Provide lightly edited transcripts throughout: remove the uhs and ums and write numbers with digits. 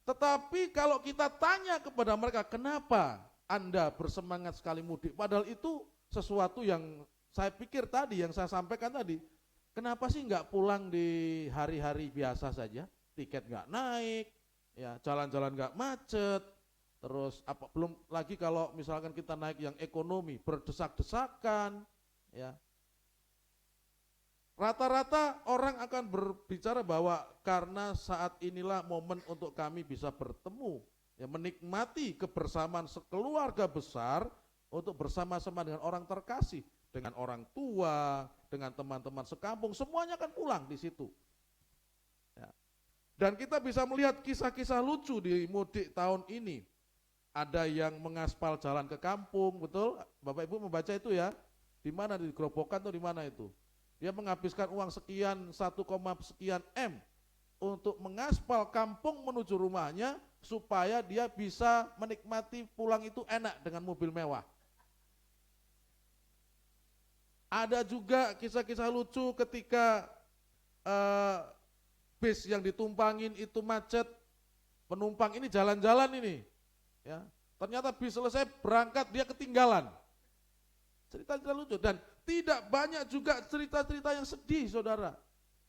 Tetapi kalau kita tanya kepada mereka, kenapa Anda bersemangat sekali mudik? Padahal itu sesuatu yang saya pikir tadi, yang saya sampaikan tadi. Kenapa sih nggak pulang di hari-hari biasa saja? Tiket nggak naik, ya jalan-jalan nggak macet, terus apa belum lagi kalau misalkan kita naik yang ekonomi berdesak-desakan, ya. Rata-rata orang akan berbicara bahwa karena saat inilah momen untuk kami bisa bertemu, ya menikmati kebersamaan sekeluarga besar untuk bersama-sama dengan orang terkasih, dengan orang tua, dengan teman-teman sekampung, semuanya akan pulang di situ. Ya. Dan kita bisa melihat kisah-kisah lucu di mudik tahun ini. Ada yang mengaspal jalan ke kampung, betul? Bapak Ibu membaca itu ya? Di mana, di Gerobokan atau di mana itu? Dia menghabiskan uang sekian, 1, sekian M untuk mengaspal kampung menuju rumahnya supaya dia bisa menikmati pulang itu enak dengan mobil mewah. Ada juga kisah-kisah lucu ketika bis yang ditumpangin itu macet, penumpang ini jalan-jalan ini, ya. Ternyata bis selesai berangkat dia ketinggalan. Cerita-cerita lucu dan tidak banyak juga cerita-cerita yang sedih, saudara.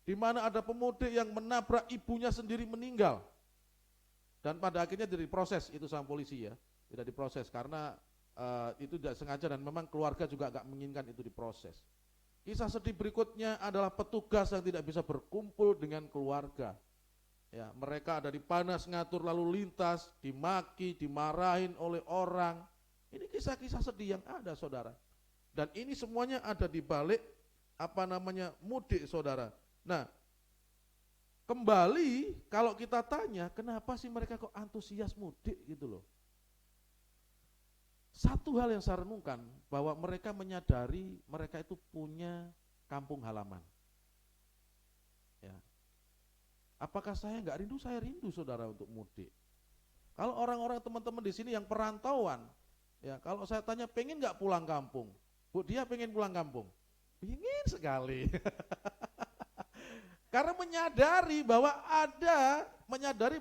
Di mana ada pemudik yang menabrak ibunya sendiri meninggal. Dan pada akhirnya diproses itu sama polisi ya. Tidak diproses karena itu tidak sengaja dan memang keluarga juga gak menginginkan itu diproses. Kisah sedih berikutnya adalah petugas yang tidak bisa berkumpul dengan keluarga. Ya, mereka ada di panas ngatur lalu lintas, dimaki, dimarahin oleh orang. Ini kisah-kisah sedih yang ada, saudara. Dan ini semuanya ada di balik mudik, saudara. Nah, kembali kalau kita tanya, kenapa sih mereka kok antusias mudik gitu loh. Satu hal yang saya renungkan, bahwa mereka menyadari mereka itu punya kampung halaman. Ya. Apakah saya nggak rindu? Saya rindu, saudara, untuk mudik. Kalau orang-orang teman-teman di sini yang perantauan, ya kalau saya tanya pengen nggak pulang kampung? Bu, dia pengen pulang kampung? Ingin sekali. Karena menyadari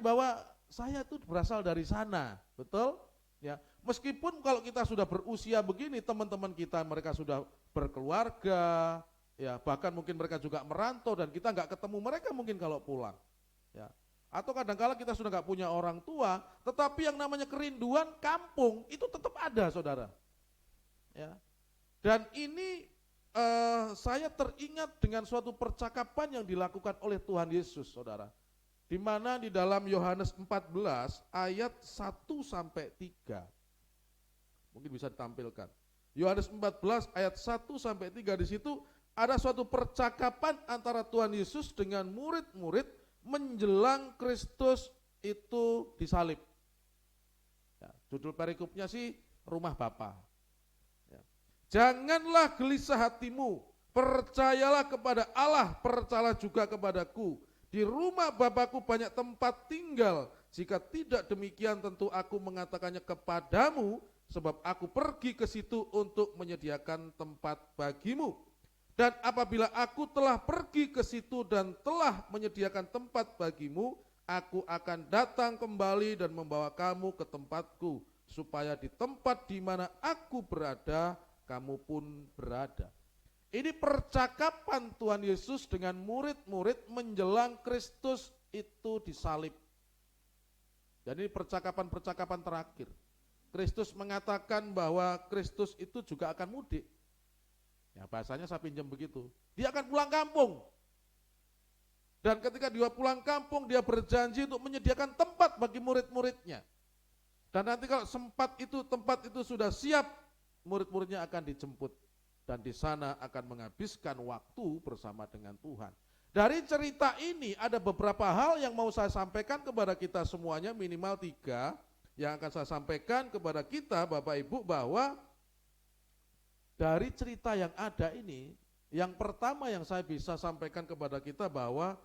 bahwa saya itu berasal dari sana, betul? Ya, meskipun kalau kita sudah berusia begini, teman-teman kita mereka sudah berkeluarga, ya bahkan mungkin mereka juga merantau dan kita nggak ketemu mereka mungkin kalau pulang, ya. Atau kadang-kala kita sudah nggak punya orang tua, tetapi yang namanya kerinduan kampung itu tetap ada, saudara. Ya. Dan ini saya teringat dengan suatu percakapan yang dilakukan oleh Tuhan Yesus, saudara. Di mana di dalam Yohanes 14 ayat 1-3. Mungkin bisa ditampilkan. Yohanes 14 ayat 1-3, di situ ada suatu percakapan antara Tuhan Yesus dengan murid-murid menjelang Kristus itu disalib. Ya, judul perikopnya sih Rumah Bapa. Janganlah gelisah hatimu, percayalah kepada Allah, percayalah juga kepadaku. Di rumah Bapakku banyak tempat tinggal, jika tidak demikian tentu aku mengatakannya kepadamu, sebab aku pergi ke situ untuk menyediakan tempat bagimu. Dan apabila aku telah pergi ke situ dan telah menyediakan tempat bagimu, aku akan datang kembali dan membawa kamu ke tempatku, supaya di tempat di mana aku berada, kamu pun berada. Ini percakapan Tuhan Yesus dengan murid-murid menjelang Kristus itu disalib. Dan ini percakapan-percakapan terakhir. Kristus mengatakan bahwa Kristus itu juga akan mudik. Ya, bahasanya saya pinjam begitu. Dia akan pulang kampung. Dan ketika dia pulang kampung, dia berjanji untuk menyediakan tempat bagi murid-muridnya. Dan nanti kalau tempat itu sudah siap, murid-muridnya akan dijemput dan di sana akan menghabiskan waktu bersama dengan Tuhan. Dari cerita ini ada beberapa hal yang mau saya sampaikan kepada kita semuanya, minimal 3 yang akan saya sampaikan kepada kita Bapak Ibu, bahwa dari cerita yang ada ini, yang pertama yang saya bisa sampaikan kepada kita bahwa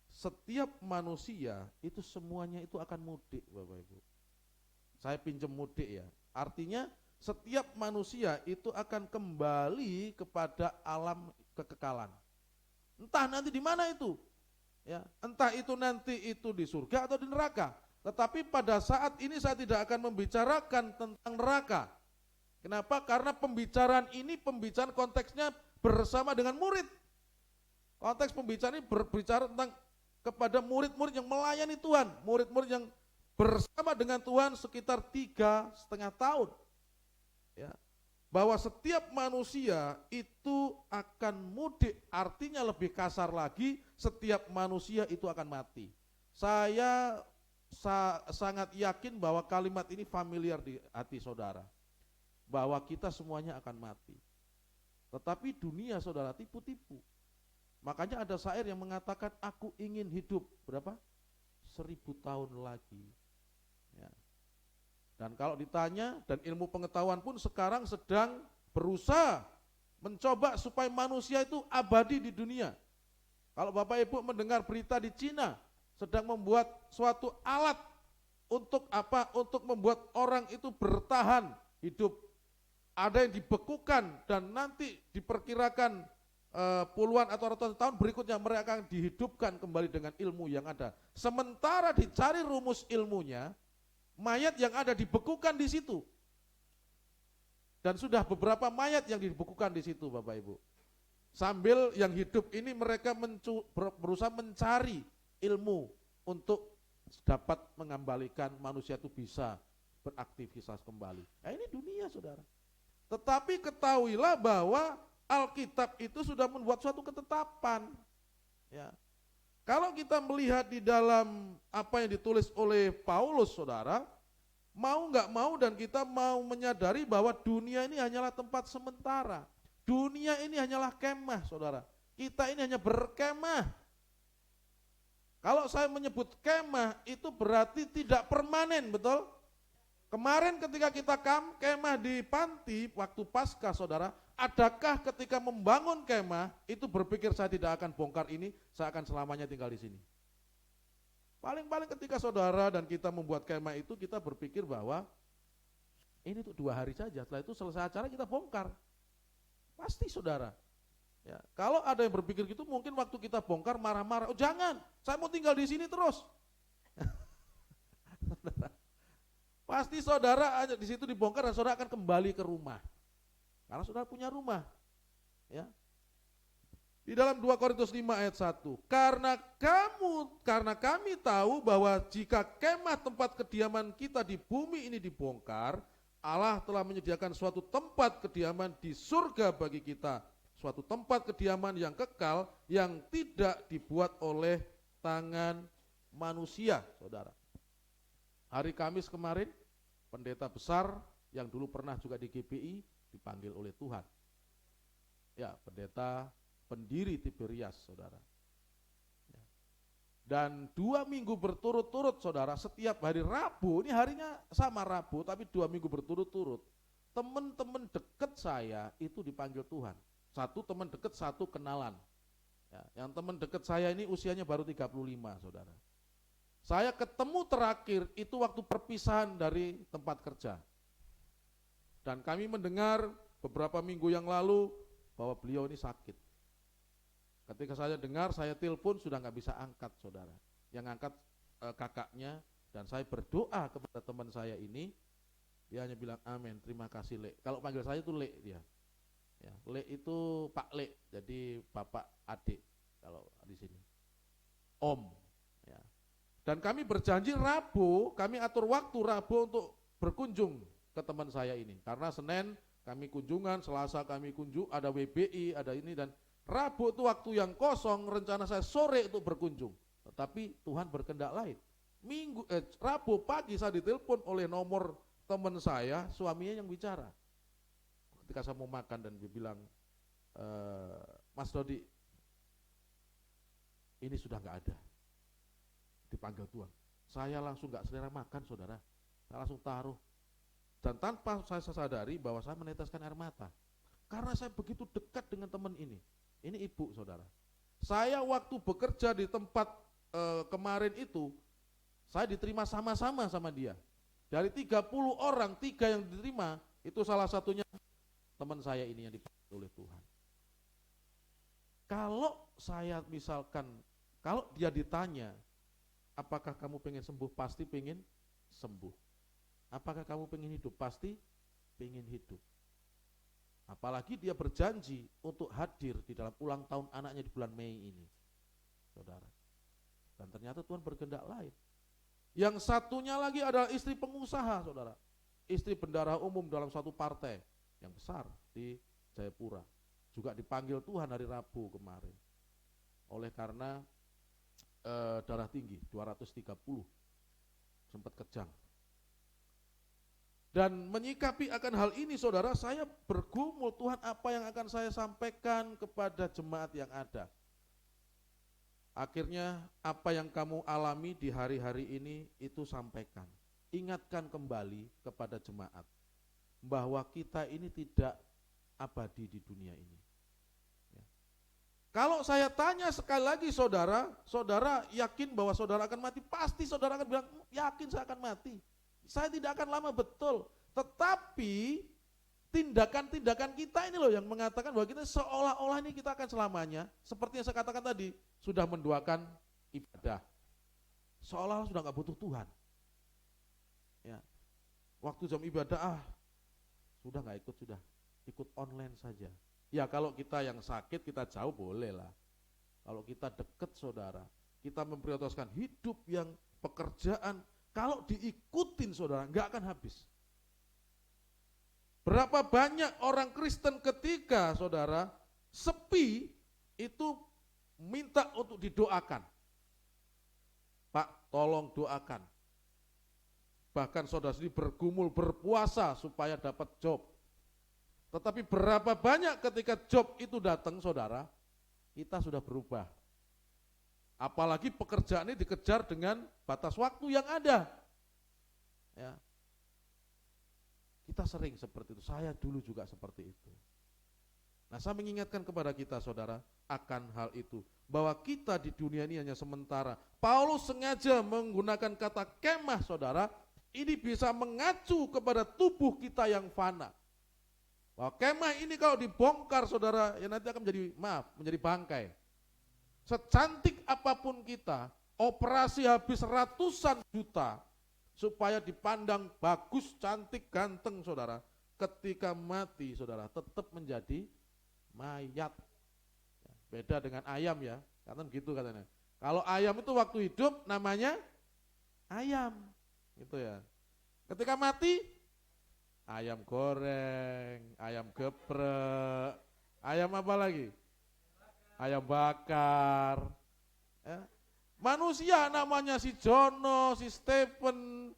setiap manusia itu semuanya itu akan mudik, Bapak Ibu. Saya pinjam mudik ya, artinya setiap manusia itu akan kembali kepada alam kekekalan. Entah nanti di mana itu, ya, entah itu nanti itu di surga atau di neraka. Tetapi pada saat ini saya tidak akan membicarakan tentang neraka. Kenapa? Karena pembicaraan ini pembicaraan konteksnya bersama dengan murid. Konteks pembicaraan ini berbicara tentang kepada murid-murid yang melayani Tuhan, murid-murid yang bersama dengan Tuhan sekitar 3,5 tahun. Ya. Bahwa setiap manusia itu akan mudik, artinya lebih kasar lagi, setiap manusia itu akan mati. Saya sangat yakin bahwa kalimat ini familiar di hati saudara, bahwa kita semuanya akan mati. Tetapi dunia saudara tipu-tipu. Makanya ada syair yang mengatakan, aku ingin hidup berapa? 1000 tahun lagi. Ya. Dan kalau ditanya, dan ilmu pengetahuan pun sekarang sedang berusaha mencoba supaya manusia itu abadi di dunia. Kalau Bapak Ibu mendengar berita di Cina, sedang membuat suatu alat untuk apa? Untuk membuat orang itu bertahan hidup. Ada yang dibekukan dan nanti diperkirakan puluhan atau ratusan tahun berikutnya mereka akan dihidupkan kembali dengan ilmu yang ada. Sementara dicari rumus ilmunya, mayat yang ada dibekukan di situ. Dan sudah beberapa mayat yang dibekukan di situ Bapak Ibu. Sambil yang hidup ini mereka berusaha mencari ilmu untuk dapat mengembalikan manusia itu bisa beraktivitas kembali. Nah ini dunia saudara. Tetapi ketahuilah bahwa Alkitab itu sudah membuat suatu ketetapan. Ya. Kalau kita melihat di dalam apa yang ditulis oleh Paulus saudara, mau nggak mau dan kita mau menyadari bahwa dunia ini hanyalah tempat sementara. Dunia ini hanyalah kemah saudara. Kita ini hanya berkemah. Kalau saya menyebut kemah itu berarti tidak permanen, betul? Kemarin ketika kita kemah di panti waktu Paskah saudara, adakah ketika membangun kemah itu berpikir saya tidak akan bongkar ini, saya akan selamanya tinggal di sini? Paling-paling ketika saudara dan kita membuat kemah itu kita berpikir bahwa ini untuk 2 hari saja, setelah itu selesai acara kita bongkar. Pasti saudara. Ya, kalau ada yang berpikir gitu mungkin waktu kita bongkar marah-marah, oh jangan, saya mau tinggal di sini terus. Pasti saudara di situ dibongkar dan saudara akan kembali ke rumah. Karena saudara punya rumah. Ya. Di dalam 2 Korintus 5 ayat 1, karena kami tahu bahwa jika kemah tempat kediaman kita di bumi ini dibongkar, Allah telah menyediakan suatu tempat kediaman di surga bagi kita. Suatu tempat kediaman yang kekal yang tidak dibuat oleh tangan manusia, saudara. Hari Kamis kemarin, pendeta besar yang dulu pernah juga di GBI dipanggil oleh Tuhan. Ya, pendeta pendiri Tiberias, saudara. Ya. Dan 2 minggu berturut-turut, saudara, setiap hari Rabu, ini harinya sama Rabu, tapi 2 minggu berturut-turut, teman-teman dekat saya itu dipanggil Tuhan. Satu teman dekat, satu kenalan. Ya, yang teman dekat saya ini usianya baru 35, saudara. Saya ketemu terakhir itu waktu perpisahan dari tempat kerja. Dan kami mendengar beberapa minggu yang lalu bahwa beliau ini sakit. Ketika saya dengar, saya telepon sudah nggak bisa angkat, saudara. Yang angkat kakaknya, dan saya berdoa kepada teman saya ini, dia hanya bilang amin, terima kasih Lek. Kalau panggil saya itu Lek dia. Ya, Lek itu Pak Lek, jadi bapak adik kalau di sini. Om. Ya. Dan kami berjanji Rabu, kami atur waktu Rabu untuk berkunjung ke teman saya ini. Karena Senin kami kunjungan, Selasa kami kunjung, ada WBI, ada ini, dan Rabu itu waktu yang kosong, rencana saya sore untuk berkunjung. Tetapi Tuhan berkehendak lain. Rabu pagi saya ditelepon oleh nomor teman saya, suaminya yang bicara. Ketika saya mau makan dan dia bilang, Mas Dodi, ini sudah nggak ada, dipanggil Tuhan. Saya langsung nggak selera makan, saudara. Saya langsung taruh, dan tanpa saya sadari bahwa saya meneteskan air mata, karena saya begitu dekat dengan teman ini. Ini ibu, saudara. Saya waktu bekerja di tempat kemarin itu, saya diterima sama-sama sama dia. Dari 30 orang, 3 yang diterima, itu salah satunya teman saya ini yang dipanggil oleh Tuhan. Kalau saya misalkan, kalau dia ditanya, Apakah kamu pengen sembuh? Pasti pengen sembuh. Apakah kamu pengen hidup? Pasti pengen hidup. Apalagi dia berjanji untuk hadir di dalam ulang tahun anaknya di bulan Mei ini, saudara. Dan ternyata Tuhan berkehendak lain. Yang satunya lagi adalah istri pengusaha, saudara. Istri bendahara umum dalam suatu partai yang besar di Jayapura. Juga dipanggil Tuhan hari Rabu kemarin. Oleh karena darah tinggi 230, sempat kejang. Dan menyikapi akan hal ini, saudara, saya bergumul, Tuhan, apa yang akan saya sampaikan kepada jemaat yang ada. Akhirnya apa yang kamu alami di hari-hari ini itu sampaikan. Ingatkan kembali kepada jemaat bahwa kita ini tidak abadi di dunia ini. Kalau saya tanya sekali lagi, saudara, saudara yakin bahwa saudara akan mati? Pasti saudara akan bilang, yakin saya akan mati. Saya tidak akan lama, betul. Tetapi tindakan-tindakan kita ini loh yang mengatakan bahwa kita seolah-olah ini kita akan selamanya. Seperti yang saya katakan tadi, sudah menduakan ibadah. Seolah-olah sudah gak butuh Tuhan. Ya. Waktu jam ibadah, sudah gak ikut, sudah ikut online saja. Ya kalau kita yang sakit kita jauh boleh lah. Kalau kita deket, saudara, kita memprioritaskan hidup yang pekerjaan, kalau diikutin, saudara, nggak akan habis. Berapa banyak orang Kristen ketika, saudara, sepi itu minta untuk didoakan. Pak, tolong doakan. Bahkan saudara sendiri bergumul berpuasa supaya dapat job. Tetapi berapa banyak ketika job itu datang, saudara, kita sudah berubah. Apalagi pekerjaan ini dikejar dengan batas waktu yang ada. Ya. Kita sering seperti itu, saya dulu juga seperti itu. Nah, saya mengingatkan kepada kita, saudara, akan hal itu. Bahwa kita di dunia ini hanya sementara. Paulus sengaja menggunakan kata kemah, saudara, ini bisa mengacu kepada tubuh kita yang fana. Bahwa kemah ini kalau dibongkar, saudara, ya nanti akan menjadi bangkai. Secantik apapun kita, operasi habis ratusan juta supaya dipandang bagus, cantik, ganteng, saudara. Ketika mati, saudara, tetap menjadi mayat. Beda dengan ayam ya, karena begitu katanya. Kalau ayam itu waktu hidup namanya ayam, gitu ya. Ketika mati, ayam goreng, ayam geprek, ayam apa lagi? Ayam bakar. Ya. Manusia namanya si Jono, si Stephen,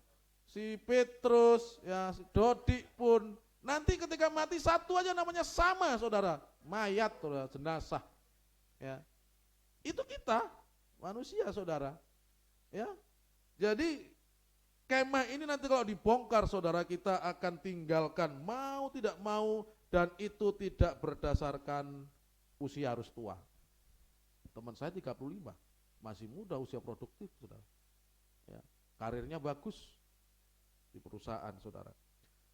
si Petrus, ya, si Dodik pun. Nanti ketika mati satu aja namanya sama, saudara, mayat, saudara, jenazah. Ya. Itu kita, manusia, saudara. Ya. Jadi kemah ini nanti kalau dibongkar, saudara, kita akan tinggalkan mau tidak mau, dan itu tidak berdasarkan usia harus tua. Teman saya 35, masih muda, usia produktif, saudara. Ya, karirnya bagus di perusahaan, saudara.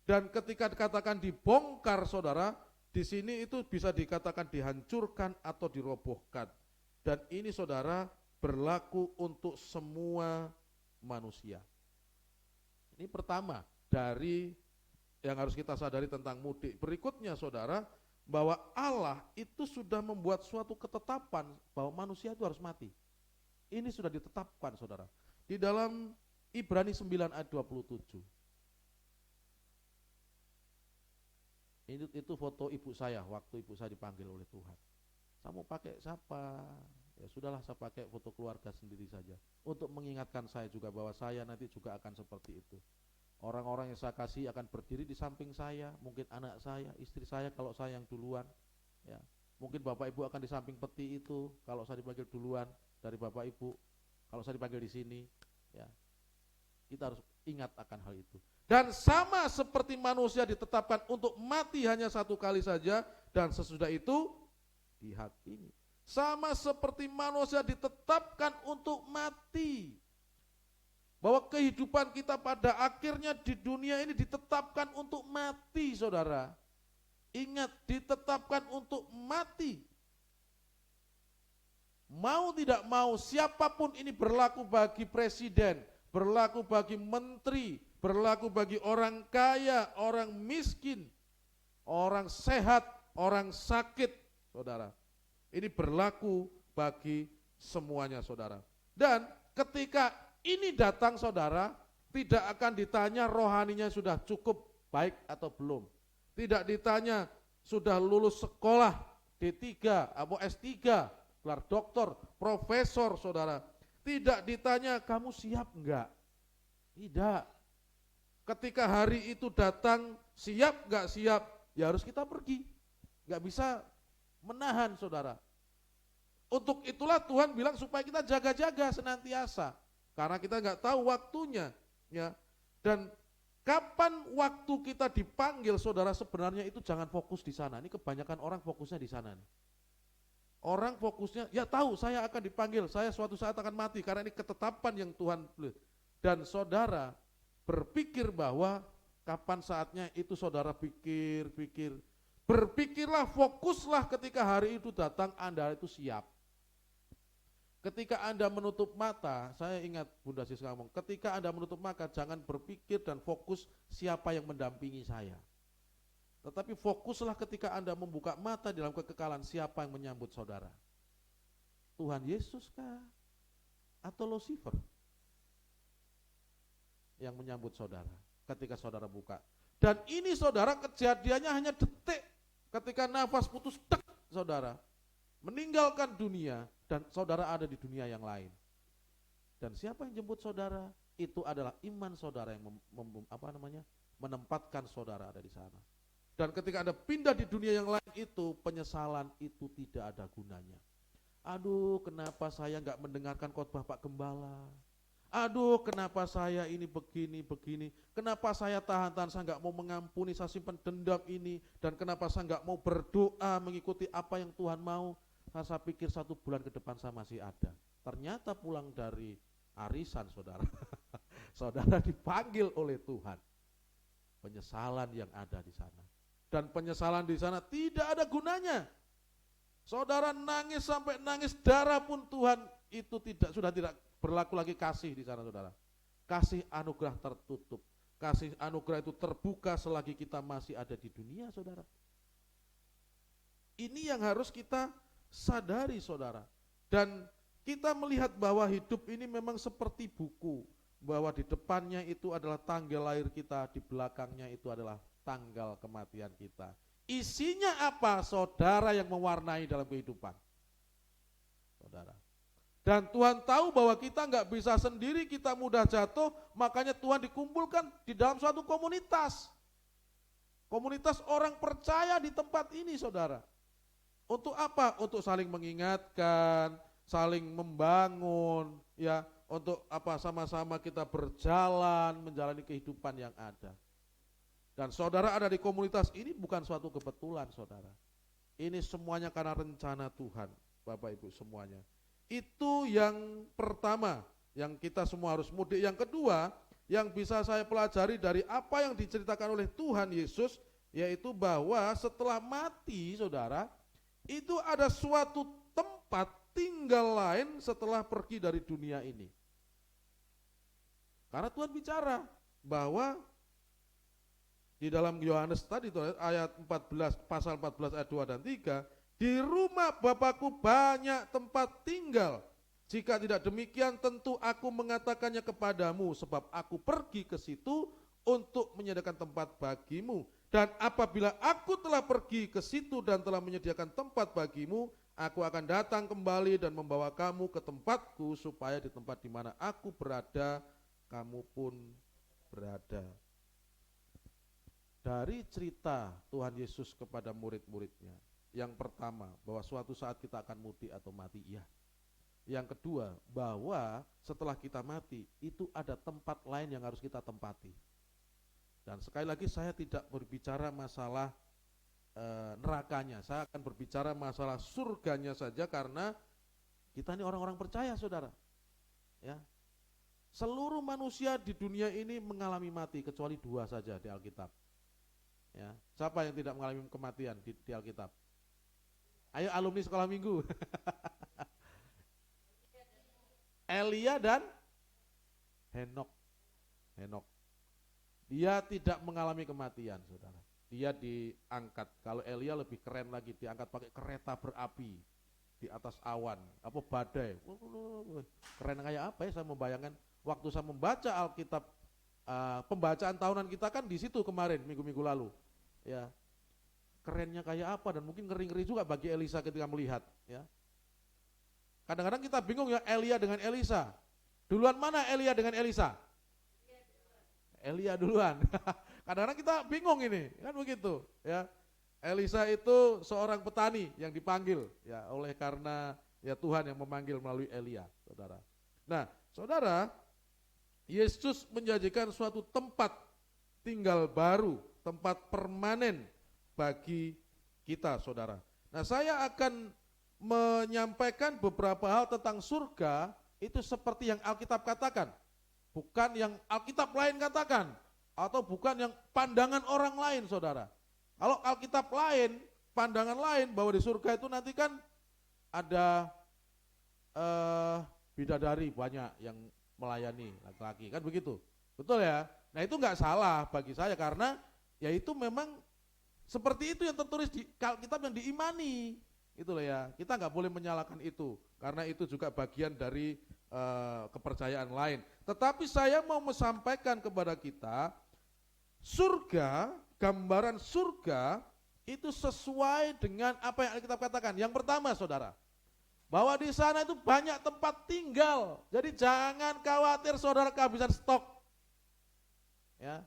Dan ketika dikatakan dibongkar, saudara, di sini itu bisa dikatakan dihancurkan atau dirobohkan. Dan ini, saudara, berlaku untuk semua manusia. Ini pertama dari yang harus kita sadari tentang mudik. Berikutnya, saudara, bahwa Allah itu sudah membuat suatu ketetapan bahwa manusia itu harus mati. Ini sudah ditetapkan, saudara. Di dalam Ibrani 9 ayat 27. Itu foto ibu saya waktu ibu saya dipanggil oleh Tuhan. Saya mau pakai siapa? Ya sudahlah, saya pakai foto keluarga sendiri saja. Untuk mengingatkan saya juga bahwa saya nanti juga akan seperti itu. Orang-orang yang saya kasih akan berdiri di samping saya, mungkin anak saya, istri saya kalau saya yang duluan. Ya, mungkin bapak ibu akan di samping peti itu kalau saya dipanggil duluan dari bapak ibu. Kalau saya dipanggil di sini, ya kita harus ingat akan hal itu. Dan sama seperti manusia ditetapkan untuk mati hanya satu kali saja, dan sesudah itu dihakimi. Sama seperti manusia ditetapkan untuk mati, bahwa kehidupan kita pada akhirnya di dunia ini ditetapkan untuk mati, saudara. Ingat, ditetapkan untuk mati. Mau tidak mau, siapapun ini berlaku bagi presiden, berlaku bagi menteri, berlaku bagi orang kaya, orang miskin, orang sehat, orang sakit, saudara. Ini berlaku bagi semuanya, saudara. Dan ketika ini datang, saudara, tidak akan ditanya rohaninya sudah cukup baik atau belum. Tidak ditanya sudah lulus sekolah D3 atau S3, gelar doktor, profesor, saudara. Tidak ditanya kamu siap enggak? Tidak. Ketika hari itu datang, siap enggak siap, ya harus kita pergi. Enggak bisa menahan, saudara. Untuk itulah Tuhan bilang supaya kita jaga-jaga senantiasa. Karena kita enggak tahu waktunya, ya. Dan kapan waktu kita dipanggil, saudara, sebenarnya itu jangan fokus di sana. Ini kebanyakan orang fokusnya di sana nih. Orang fokusnya, ya tahu saya akan dipanggil, saya suatu saat akan mati karena ini ketetapan yang Tuhan beli. Dan saudara berpikir bahwa kapan saatnya itu saudara pikir-pikir. Berpikirlah, fokuslah ketika hari itu datang, Anda itu siap. Ketika Anda menutup mata, saya ingat Bunda Siska ngomong, ketika Anda menutup mata jangan berpikir dan fokus siapa yang mendampingi saya. Tetapi fokuslah ketika Anda membuka mata dalam kekekalan, siapa yang menyambut saudara. Tuhan Yesus kah? Atau Lucifer yang menyambut saudara ketika saudara buka. Dan ini saudara kejadiannya hanya detik ketika nafas putus, tek, saudara meninggalkan dunia dan saudara ada di dunia yang lain. Dan siapa yang jemput saudara? Itu adalah iman saudara yang menempatkan saudara ada di sana. Dan ketika Anda pindah di dunia yang lain itu, penyesalan itu tidak ada gunanya. Aduh, kenapa saya enggak mendengarkan khotbah Pak Gembala? Aduh, kenapa saya ini begini. Kenapa saya tahan-tahan, saya enggak mau mengampuni, saya simpan dendam ini. Dan kenapa saya enggak mau berdoa mengikuti apa yang Tuhan mau. Saya pikir 1 bulan ke depan saya masih ada. Ternyata pulang dari arisan, saudara. Saudara dipanggil oleh Tuhan. Penyesalan yang ada di sana. Dan penyesalan di sana tidak ada gunanya. Saudara nangis sampai nangis darah pun Tuhan itu sudah tidak berlaku lagi kasih di sana, saudara. Kasih anugerah tertutup. Kasih anugerah itu terbuka selagi kita masih ada di dunia, saudara. Ini yang harus kita sadari, saudara. Dan kita melihat bahwa hidup ini memang seperti buku. Bahwa di depannya itu adalah tanggal lahir kita, di belakangnya itu adalah tanggal kematian kita. Isinya apa, saudara, yang mewarnai dalam kehidupan? Saudara. Dan Tuhan tahu bahwa kita nggak bisa sendiri, kita mudah jatuh, makanya Tuhan dikumpulkan di dalam suatu komunitas. Komunitas orang percaya di tempat ini, saudara. Untuk apa? Untuk saling mengingatkan, saling membangun, ya, untuk apa, sama-sama kita berjalan menjalani kehidupan yang ada. Dan saudara ada di komunitas ini bukan suatu kebetulan, saudara. Ini semuanya karena rencana Tuhan, Bapak Ibu semuanya. Itu yang pertama, yang kita semua harus mudik. Yang kedua, yang bisa saya pelajari dari apa yang diceritakan oleh Tuhan Yesus, yaitu bahwa setelah mati, saudara, itu ada suatu tempat tinggal lain setelah pergi dari dunia ini. Karena Tuhan bicara bahwa di dalam Yohanes tadi itu ayat 14, pasal 14 ayat 2 dan 3, di rumah Bapakku banyak tempat tinggal. Jika tidak demikian tentu aku mengatakannya kepadamu, sebab aku pergi ke situ untuk menyediakan tempat bagimu. Dan apabila aku telah pergi ke situ dan telah menyediakan tempat bagimu, aku akan datang kembali dan membawa kamu ke tempatku, supaya di tempat di mana aku berada, kamu pun berada. Dari cerita Tuhan Yesus kepada murid-muridnya, yang pertama, bahwa suatu saat kita akan mudik atau mati, ya. Yang kedua, bahwa setelah kita mati, itu ada tempat lain yang harus kita tempati. Dan sekali lagi saya tidak berbicara masalah nerakanya, saya akan berbicara masalah surganya saja, karena kita ini orang-orang percaya, saudara. Ya. Seluruh manusia di dunia ini mengalami mati, kecuali 2 saja di Alkitab. Ya, siapa yang tidak mengalami kematian di Alkitab? Ayo alumni sekolah minggu. Elia dan Henok. Henok. Dia tidak mengalami kematian, saudara. Dia diangkat. Kalau Elia lebih keren lagi, diangkat pakai kereta berapi di atas awan, apa badai. Keren kayak apa ya, saya membayangkan waktu saya membaca Alkitab, pembacaan tahunan kita kan di situ kemarin, minggu-minggu lalu. Ya, kerennya kayak apa, dan mungkin ngeri-ngeri juga bagi Elisa ketika melihat. Ya, kadang-kadang kita bingung ya, Elia dengan Elisa. Duluan mana Elia dengan Elisa? Elia duluan. Kadang-kadang kita bingung ini, kan begitu. Ya, Elisa itu seorang petani yang dipanggil ya oleh karena ya Tuhan yang memanggil melalui Elia, saudara. Nah, saudara, Yesus menjanjikan suatu tempat tinggal baru, tempat permanen bagi kita, saudara. Nah, saya akan menyampaikan beberapa hal tentang surga itu seperti yang Alkitab katakan, bukan yang Alkitab lain katakan, atau bukan yang pandangan orang lain, saudara. Kalau Alkitab lain, pandangan lain bahwa di surga itu nanti kan ada bidadari banyak yang melayani laki-laki, kan begitu, betul ya? Nah, itu nggak salah bagi saya karena ya itu memang seperti itu yang tertulis di Alkitab yang diimani. Itulah ya, kita nggak boleh menyalahkan itu karena itu juga bagian dari kepercayaan lain. Tetapi saya mau menyampaikan kepada kita, surga, gambaran surga itu sesuai dengan apa yang kita katakan. Yang pertama, saudara, bahwa di sana itu banyak tempat tinggal. Jadi jangan khawatir saudara kehabisan stok. Ya,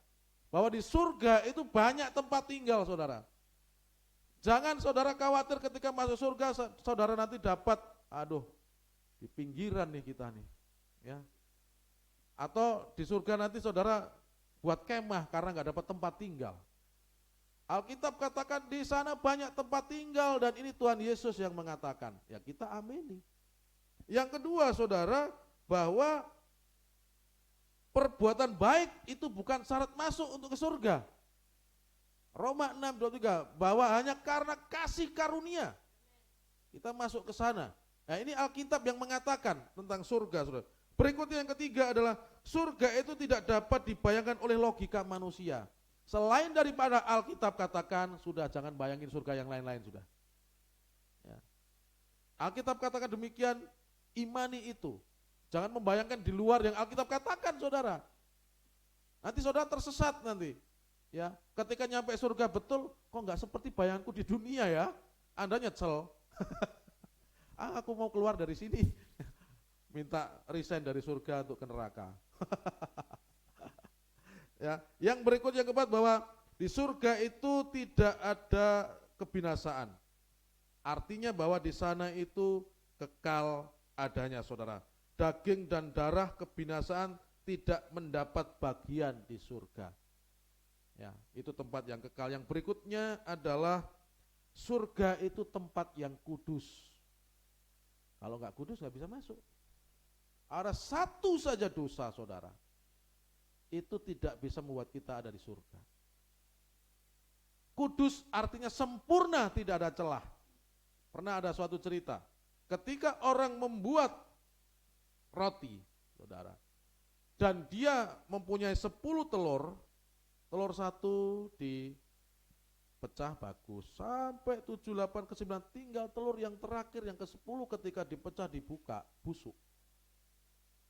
bahwa di surga itu banyak tempat tinggal, saudara. Jangan saudara khawatir ketika masuk surga, saudara nanti dapat, aduh, di pinggiran nih kita nih, ya. Atau di surga nanti saudara buat kemah karena nggak dapat tempat tinggal. Alkitab katakan di sana banyak tempat tinggal dan ini Tuhan Yesus yang mengatakan. Ya, kita amini. Yang kedua, saudara, bahwa perbuatan baik itu bukan syarat masuk untuk ke surga. Roma 6:23, bahwa hanya karena kasih karunia kita masuk ke sana. Nah, ini Alkitab yang mengatakan tentang surga, saudara. Berikutnya yang ketiga adalah surga itu tidak dapat dibayangkan oleh logika manusia. Selain daripada Alkitab katakan, sudah jangan bayangin surga yang lain-lain sudah. Ya. Alkitab katakan demikian, imani itu. Jangan membayangkan di luar yang Alkitab katakan, saudara. Nanti saudara tersesat nanti. Ya, ketika nyampe surga betul, kok nggak seperti bayanganku di dunia ya? Anda nyesel. Aku mau keluar dari sini. Minta resign dari surga untuk ke neraka. Ya, yang berikutnya yang keempat, bahwa di surga itu tidak ada kebinasaan. Artinya bahwa di sana itu kekal adanya, saudara. Daging dan darah kebinasaan tidak mendapat bagian di surga. Ya, itu tempat yang kekal. Yang berikutnya adalah surga itu tempat yang kudus. Kalau nggak kudus nggak bisa masuk. Ada satu saja dosa, saudara, itu tidak bisa membuat kita ada di surga. Kudus artinya sempurna, tidak ada celah. Pernah ada suatu cerita, ketika orang membuat roti, saudara, dan dia mempunyai 10 telur, telur satu dipecah bagus, sampai 7, 8, ke 9, tinggal telur yang terakhir, yang ke 10 ketika dipecah dibuka, busuk.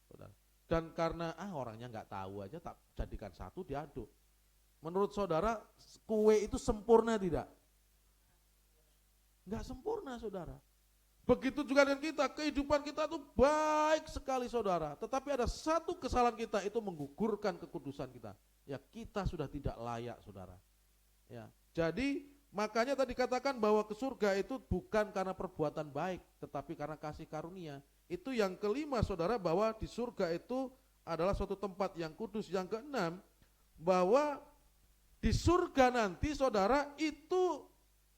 Saudara. Dan karena orangnya nggak tahu aja, tak jadikan satu, diaduk. Menurut saudara, kue itu sempurna tidak? Nggak sempurna, saudara. Begitu juga dengan kita, kehidupan kita itu baik sekali, saudara. Tetapi ada satu kesalahan kita, itu menggugurkan kekudusan kita. Ya, kita sudah tidak layak, saudara. Ya, jadi makanya tadi katakan bahwa ke surga itu bukan karena perbuatan baik, tetapi karena kasih karunia. Itu yang kelima, saudara, bahwa di surga itu adalah suatu tempat yang kudus. Yang keenam, bahwa di surga nanti, saudara, itu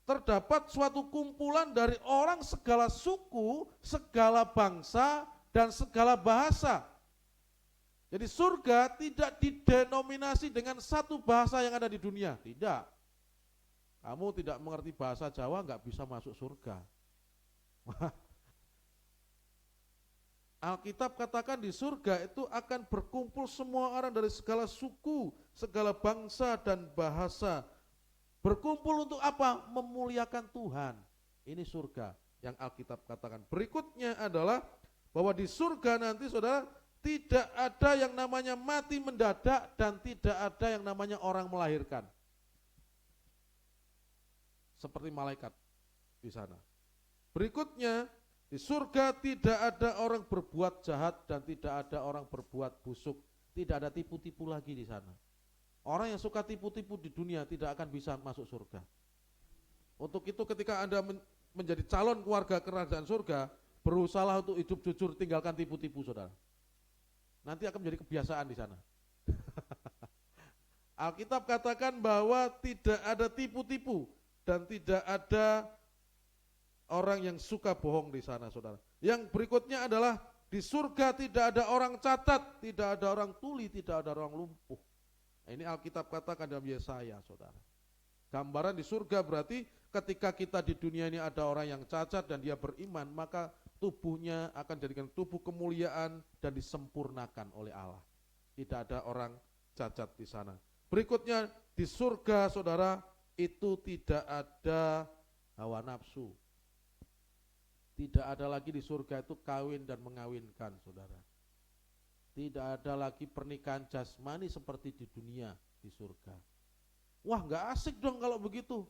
terdapat suatu kumpulan dari orang segala suku, segala bangsa, dan segala bahasa. Jadi surga tidak didenominasi dengan satu bahasa yang ada di dunia, tidak. Kamu tidak mengerti bahasa Jawa, nggak bisa masuk surga. Alkitab katakan di surga itu akan berkumpul semua orang dari segala suku, segala bangsa dan bahasa. Berkumpul untuk apa? Memuliakan Tuhan. Ini surga yang Alkitab katakan. Berikutnya adalah bahwa di surga nanti saudara tidak ada yang namanya mati mendadak dan tidak ada yang namanya orang melahirkan. Seperti malaikat di sana. Berikutnya, di surga tidak ada orang berbuat jahat dan tidak ada orang berbuat busuk. Tidak ada tipu-tipu lagi di sana. Orang yang suka tipu-tipu di dunia tidak akan bisa masuk surga. Untuk itu ketika Anda menjadi calon keluarga kerajaan surga, berusahalah untuk hidup jujur, tinggalkan tipu-tipu saudara. Nanti akan menjadi kebiasaan di sana. Alkitab katakan bahwa tidak ada tipu-tipu dan tidak ada orang yang suka bohong di sana, saudara. Yang berikutnya adalah di surga tidak ada orang catat, tidak ada orang tuli, tidak ada orang lumpuh. Nah, ini Alkitab katakan dalam Yesaya, saudara. Gambaran di surga berarti ketika kita di dunia ini ada orang yang cacat dan dia beriman, maka tubuhnya akan jadikan tubuh kemuliaan dan disempurnakan oleh Allah. Tidak ada orang cacat di sana. Berikutnya di surga, saudara, itu tidak ada hawa nafsu. Tidak ada lagi di surga itu kawin dan mengawinkan, saudara. Tidak ada lagi pernikahan jasmani seperti di dunia di surga. Wah, nggak asik dong kalau begitu.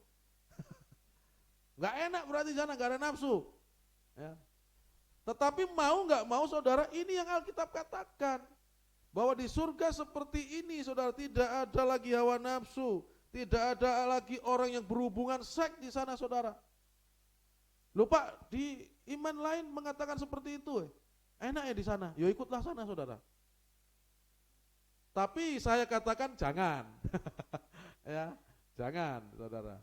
Nggak enak berarti sana, nggak ada nafsu. Ya. Tetapi mau nggak mau, saudara, ini yang Alkitab katakan. Bahwa di surga seperti ini, saudara, tidak ada lagi hawa nafsu. Tidak ada lagi orang yang berhubungan seks di sana, saudara. Lupa di iman lain mengatakan seperti itu. Enak ya di sana, ya ikutlah sana, saudara. Tapi saya katakan jangan. Ya, jangan, saudara.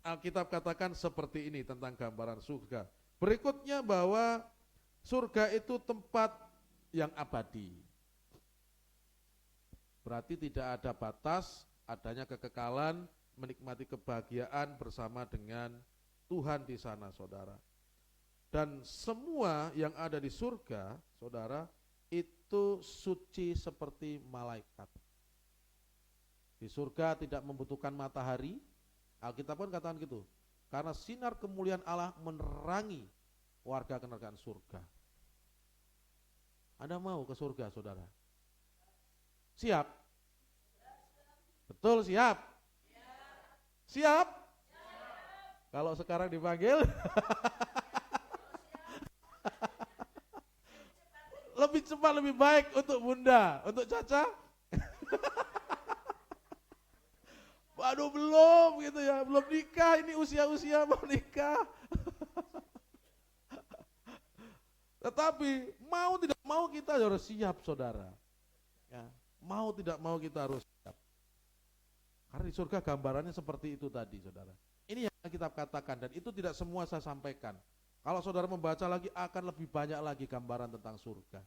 Alkitab katakan seperti ini tentang gambaran surga. Berikutnya bahwa surga itu tempat yang abadi. Berarti tidak ada batas, adanya kekekalan, menikmati kebahagiaan bersama dengan Tuhan di sana, saudara. Dan semua yang ada di surga, saudara, itu suci seperti malaikat. Di surga tidak membutuhkan matahari. Alkitab pun katakan gitu. Karena sinar kemuliaan Allah menerangi warga kenegaraan surga. Anda mau ke surga, saudara? Siap? Betul, siap? Siap? Kalau sekarang dipanggil lebih cepat lebih baik untuk Bunda, untuk Caca. Waduh, belum gitu ya, belum nikah, ini usia-usia mau nikah. Tetapi mau tidak mau kita harus siap, saudara. Ya, mau tidak mau kita harus siap. Karena di surga gambarannya seperti itu tadi, saudara. Ini yang kita katakan dan itu tidak semua saya sampaikan. Kalau saudara membaca lagi akan lebih banyak lagi gambaran tentang surga.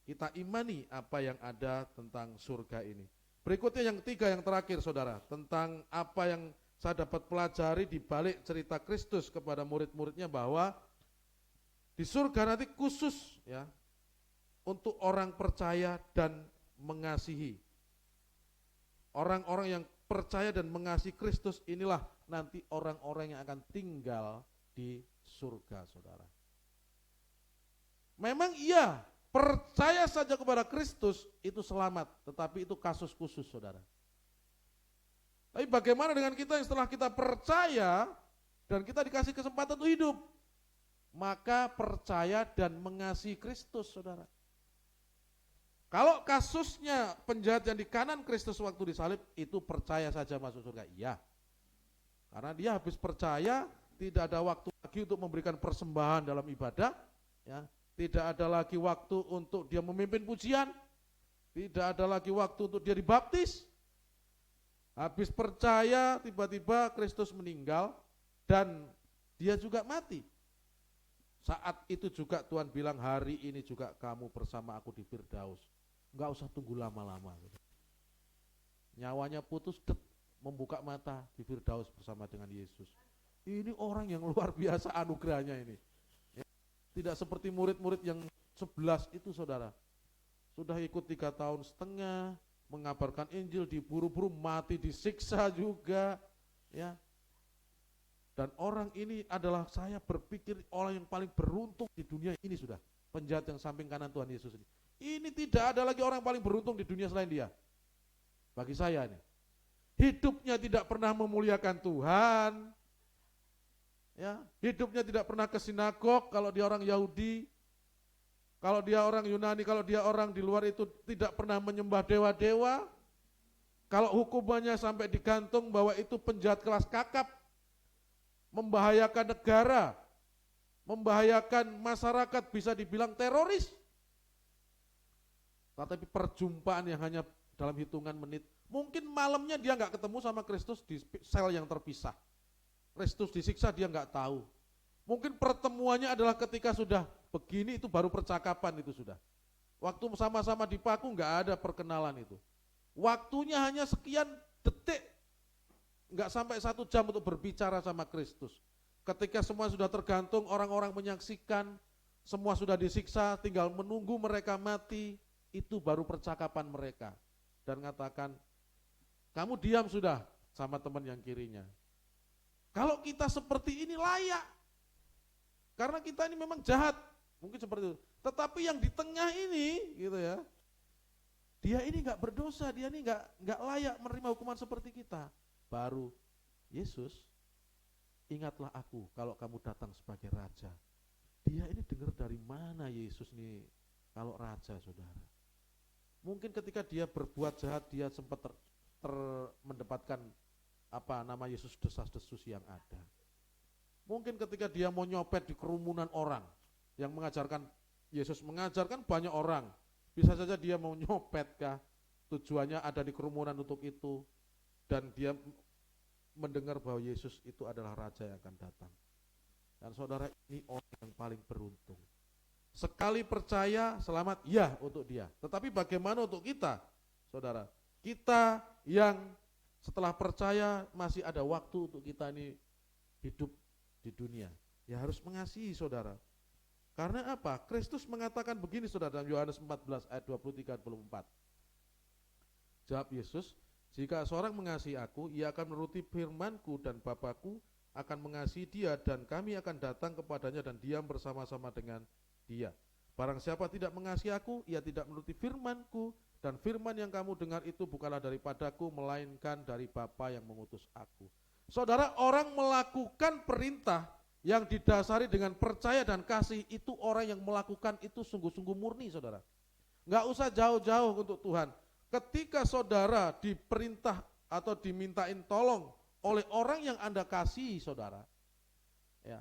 Kita imani apa yang ada tentang surga ini. Berikutnya yang ketiga, yang terakhir, saudara, tentang apa yang saya dapat pelajari di balik cerita Kristus kepada murid-muridnya, bahwa di surga nanti khusus ya untuk orang percaya dan mengasihi. Orang-orang yang percaya dan mengasihi Kristus inilah nanti orang-orang yang akan tinggal di surga, saudara. Memang iya, percaya saja kepada Kristus itu selamat, tetapi itu kasus khusus, saudara. Tapi bagaimana dengan kita yang setelah kita percaya dan kita dikasih kesempatan untuk hidup? Maka percaya dan mengasihi Kristus, saudara. Kalau kasusnya penjahat yang di kanan Kristus waktu disalib, itu percaya saja masuk surga, iya. Karena dia habis percaya, tidak ada waktu lagi untuk memberikan persembahan dalam ibadah, ya. Tidak ada lagi waktu untuk dia memimpin pujian, tidak ada lagi waktu untuk dia dibaptis. Habis percaya, tiba-tiba Kristus meninggal dan dia juga mati. Saat itu juga Tuhan bilang, hari ini juga kamu bersama aku di Firdaus. Enggak usah tunggu lama-lama. Nyawanya putus, membuka mata di Firdaus bersama dengan Yesus. Ini orang yang luar biasa anugerahnya ini. Tidak seperti murid-murid yang 11 itu saudara. Sudah ikut 3 tahun setengah, mengabarkan Injil, diburu-buru, mati, disiksa juga. Ya. Dan orang ini adalah, saya berpikir, orang yang paling beruntung di dunia ini sudah. Penjahat yang samping kanan Tuhan Yesus ini. Ini tidak ada lagi orang paling beruntung di dunia selain dia. Bagi saya ini. Hidupnya tidak pernah memuliakan Tuhan. Ya, hidupnya tidak pernah ke sinagog kalau dia orang Yahudi. Kalau dia orang Yunani, kalau dia orang di luar itu tidak pernah menyembah dewa-dewa. Kalau hukumannya sampai digantung bahwa itu penjahat kelas kakap, membahayakan negara, membahayakan masyarakat, bisa dibilang teroris. Tetapi perjumpaan yang hanya dalam hitungan menit, mungkin malamnya dia nggak ketemu sama Kristus di sel yang terpisah. Kristus disiksa dia nggak tahu. Mungkin pertemuannya adalah ketika sudah begini, itu baru percakapan itu sudah. Waktu sama-sama dipaku nggak ada perkenalan itu. Waktunya hanya sekian detik, nggak sampai 1 jam untuk berbicara sama Kristus. Ketika semua sudah tergantung, orang-orang menyaksikan, semua sudah disiksa, tinggal menunggu mereka mati, itu baru percakapan mereka. Dan mengatakan, kamu diam sudah sama teman yang kirinya. Kalau kita seperti ini layak, karena kita ini memang jahat, mungkin seperti itu. Tetapi yang di tengah ini, gitu ya, dia ini nggak berdosa, dia ini nggak layak menerima hukuman seperti kita. Baru Yesus, ingatlah aku kalau kamu datang sebagai raja. Dia ini dengar dari mana Yesus nih kalau raja, saudara? Mungkin ketika dia berbuat jahat, dia sempat mendapatkan nama Yesus desas-desus yang ada. Mungkin ketika dia mau nyopet di kerumunan orang yang mengajarkan, Yesus mengajarkan banyak orang, bisa saja dia mau nyopet kah, tujuannya ada di kerumunan untuk itu, dan dia mendengar bahwa Yesus itu adalah raja yang akan datang. Dan saudara, ini orang yang paling beruntung. Sekali percaya, selamat, ya untuk dia. Tetapi bagaimana untuk kita, saudara? Kita yang setelah percaya masih ada waktu untuk kita ini hidup di dunia. Ya harus mengasihi, saudara. Karena apa? Kristus mengatakan begini, saudara, dalam Yohanes 14 ayat 23-24. Jawab Yesus, jika seorang mengasihi aku, ia akan menuruti firman-Ku, dan Bapa-Ku akan mengasihi dia, dan kami akan datang kepadanya dan diam bersama-sama dengan dia. Barang siapa tidak mengasihi aku, ia tidak menuruti firman-Ku, dan firman yang kamu dengar itu bukanlah daripadaku, melainkan dari Bapa yang mengutus aku. Saudara, orang melakukan perintah yang didasari dengan percaya dan kasih, itu orang yang melakukan itu sungguh-sungguh murni, saudara. Nggak usah jauh-jauh untuk Tuhan. Ketika saudara diperintah atau dimintain tolong oleh orang yang Anda kasih, saudara, ya,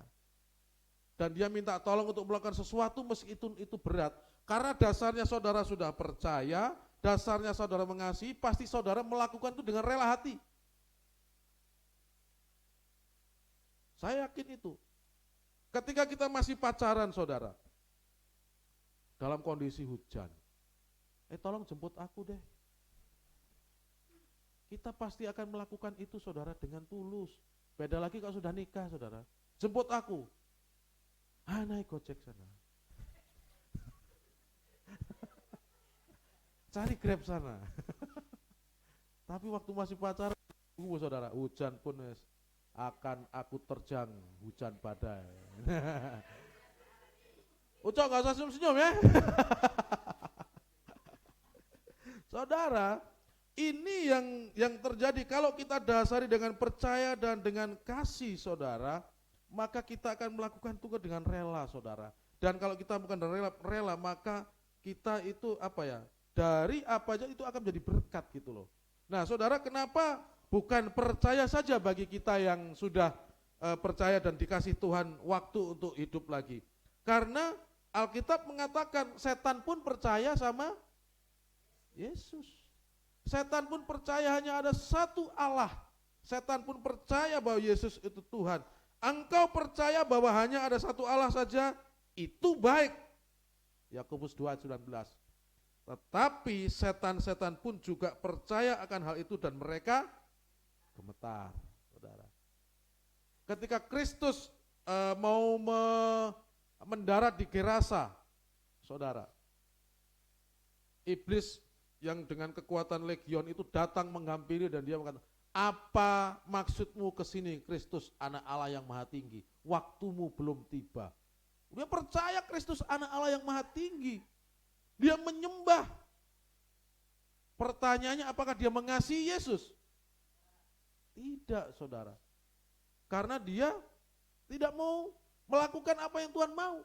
dan dia minta tolong untuk melakukan sesuatu meski itu berat, karena dasarnya saudara sudah percaya, dasarnya saudara mengasihi, pasti saudara melakukan itu dengan rela hati. Saya yakin itu. Ketika kita masih pacaran, saudara, dalam kondisi hujan, tolong jemput aku deh. Kita pasti akan melakukan itu, saudara, dengan tulus. Beda lagi kalau sudah nikah, saudara. Jemput aku. Naik gojek sana. Cari Grab sana. Tapi waktu masih pacaran, saudara, hujan pun akan aku terjang hujan badai. Ucok, gak usah senyum-senyum ya. Saudara, ini yang terjadi kalau kita dasari dengan percaya dan dengan kasih, saudara, maka kita akan melakukan itu dengan rela, saudara. Dan kalau kita bukan rela, maka kita itu dari apa aja itu akan menjadi berkat gitu loh. Nah, saudara, kenapa bukan percaya saja bagi kita yang sudah percaya dan dikasih Tuhan waktu untuk hidup lagi? Karena Alkitab mengatakan setan pun percaya sama Yesus. Setan pun percaya hanya ada satu Allah. Setan pun percaya bahwa Yesus itu Tuhan. Engkau percaya bahwa hanya ada satu Allah saja, itu baik. Yakobus 2:19. Tetapi setan-setan pun juga percaya akan hal itu dan mereka gemetar, saudara. Ketika Kristus mau mendarat di Gerasa, saudara. Iblis yang dengan kekuatan legion itu datang menghampiri dan dia mengatakan, apa maksudmu ke sini Kristus anak Allah yang maha tinggi? Waktumu belum tiba. Dia percaya Kristus anak Allah yang maha tinggi. Dia menyembah. Pertanyaannya apakah dia mengasihi Yesus? Tidak, saudara. Karena dia tidak mau melakukan apa yang Tuhan mau.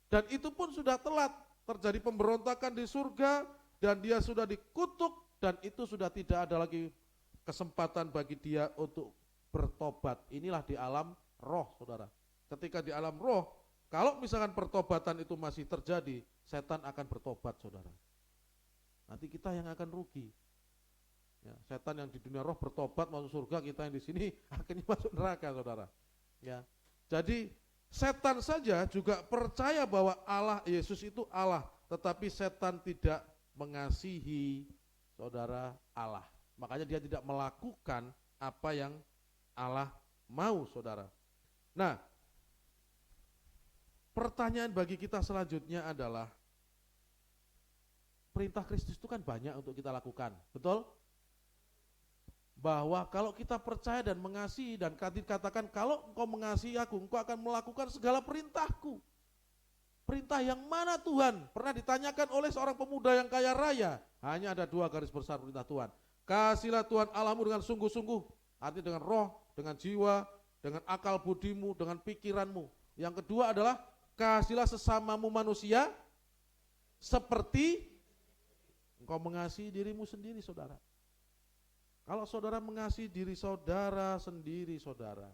Dan itu pun sudah telat. Terjadi pemberontakan di surga dan dia sudah dikutuk dan itu sudah tidak ada lagi kesempatan bagi dia untuk bertobat. Inilah di alam roh, saudara. Ketika di alam roh, kalau misalkan pertobatan itu masih terjadi, setan akan bertobat, saudara. Nanti kita yang akan rugi. Ya, setan yang di dunia roh bertobat masuk surga, kita yang di sini akhirnya masuk neraka, saudara. Ya, jadi setan saja juga percaya bahwa Allah Yesus itu Allah, tetapi setan tidak mengasihi saudara Allah. Makanya dia tidak melakukan apa yang Allah mau, saudara. Nah, pertanyaan bagi kita selanjutnya adalah, perintah Kristus itu kan banyak untuk kita lakukan, betul? Bahwa kalau kita percaya dan mengasihi dan dikatakan kalau engkau mengasihi aku, engkau akan melakukan segala perintahku. Perintah yang mana Tuhan? Pernah ditanyakan oleh seorang pemuda yang kaya raya. Hanya ada 2 garis besar perintah Tuhan. Kasihlah Tuhan Allahmu dengan sungguh-sungguh, artinya dengan roh, dengan jiwa, dengan akal budimu, dengan pikiranmu. Yang kedua adalah kasihlah sesamamu manusia seperti engkau mengasihi dirimu sendiri, saudara. Kalau saudara mengasihi diri saudara sendiri, saudara,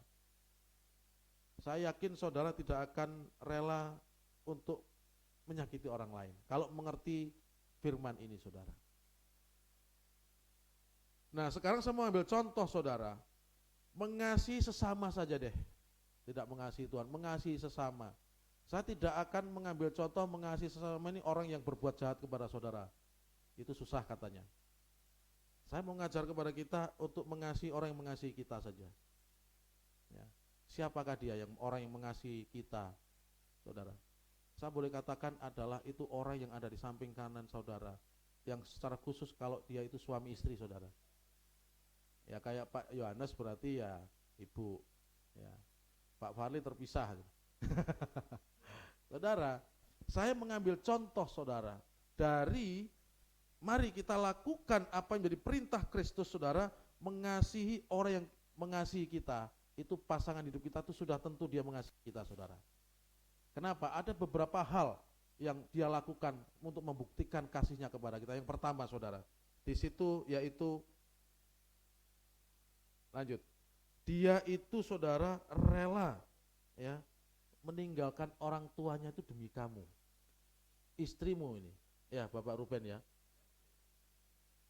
saya yakin saudara tidak akan rela untuk menyakiti orang lain. Kalau mengerti firman ini, saudara. Nah, sekarang saya mau ambil contoh, saudara. Mengasihi sesama saja deh. Tidak mengasihi Tuhan, mengasihi sesama. Saya tidak akan mengambil contoh mengasihi sesama ini orang yang berbuat jahat kepada saudara. Itu susah katanya. Saya mau ngajar kepada kita untuk mengasihi orang yang mengasihi kita saja. Ya. Siapakah dia yang orang yang mengasihi kita, saudara? Saya boleh katakan adalah itu orang yang ada di samping kanan saudara, yang secara khusus kalau dia itu suami istri, saudara. Ya kayak Pak Yohanes berarti ya ibu, ya. Pak Farli terpisah. Saudara, saya mengambil contoh, saudara, dari mari kita lakukan apa yang menjadi perintah Kristus, saudara, mengasihi orang yang mengasihi kita. Itu pasangan hidup kita itu sudah tentu dia mengasihi kita, saudara. Kenapa? Ada beberapa hal yang dia lakukan untuk membuktikan kasihnya kepada kita. Yang pertama, saudara, di situ yaitu, lanjut, dia itu, saudara, rela ya meninggalkan orang tuanya itu demi kamu. Istrimu ini, ya Bapak Ruben ya.